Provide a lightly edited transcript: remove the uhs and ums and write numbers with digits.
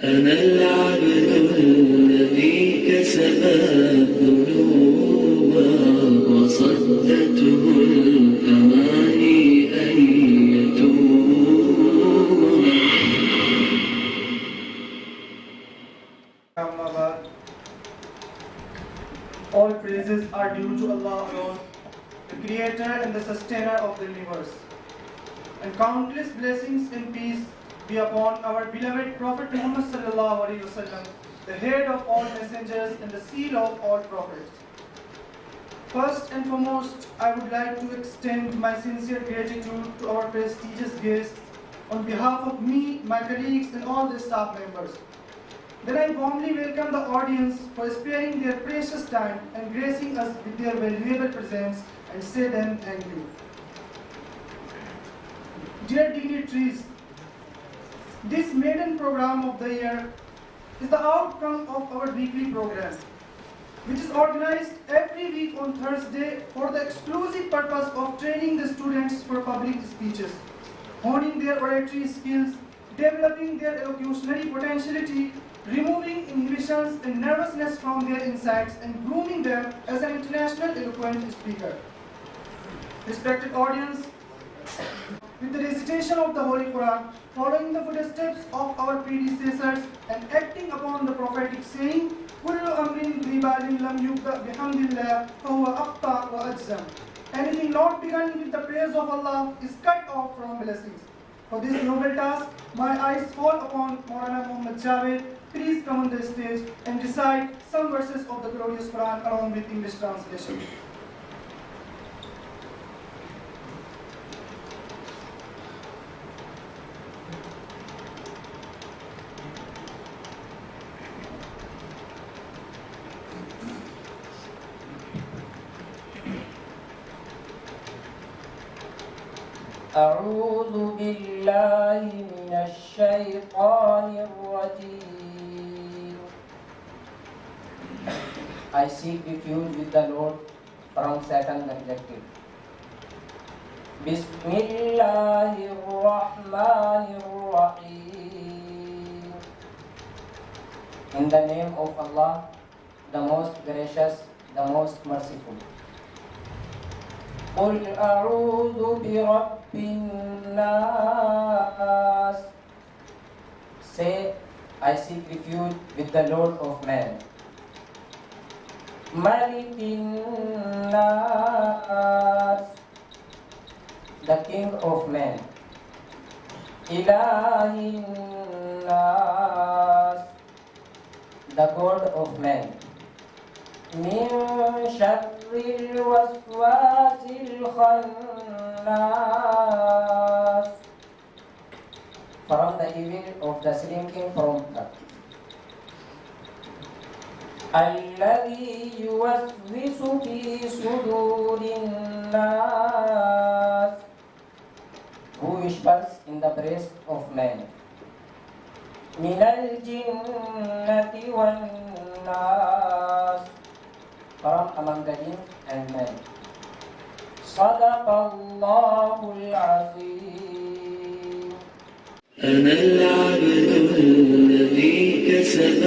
أنا العبد الذي كسب الذنوب وصدته الأماني أن يتوب. All praises are due to Allah alone, the creator and the sustainer of the universe. And countless blessings and peace be upon our beloved Prophet Muhammad sallallahu alaihi wasallam, the head of all messengers and the seal of all prophets. First and foremost, I would like to extend my sincere gratitude to our prestigious guests on behalf of me, my colleagues and all the staff members. Then I warmly welcome the audience for sparing their precious time and gracing us with their valuable presence and say them thank you. Dear dignitaries, this maiden program of the year is the outcome of our weekly program, which is organized every week on Thursday for the exclusive purpose of training the students for public speeches, honing their oratory skills, developing their elocutionary potentiality, removing inhibitions and nervousness from their insides, and grooming them as an international eloquent speaker. Respected audience, with the recitation of the Holy Quran, following the footsteps of our predecessors and acting upon the prophetic saying, "Kullu amrin dhi balin lam yubda bihamdillah fahuwa aqta wa ajzam." Anything not begun with the praise of Allah is cut off from blessings. For this noble task, my eyes fall upon Maulana Muhammad Javed. Please come on the stage and recite some verses of the glorious Quran along with English translation. أعوذ بالله من الشيطان الرجيم. I seek refuge with the Lord from Satan the rejected. Bismillahirrahmanirrahim. In the name of Allah, the most gracious, the most merciful. قل أعوذ برب الناس. Say, I seek refuge with the Lord of man. ملك الناس, the King of men. إله الناس, the God of men. من شر الوسواس الخناس, from the evil of the shrinking prompter. الذي يوسوس في صدور الناس, who whispers in the breast of man. من الجنة والناس, from among the jinn and men. صدق الله العظيم. أنا العبد الذي كسب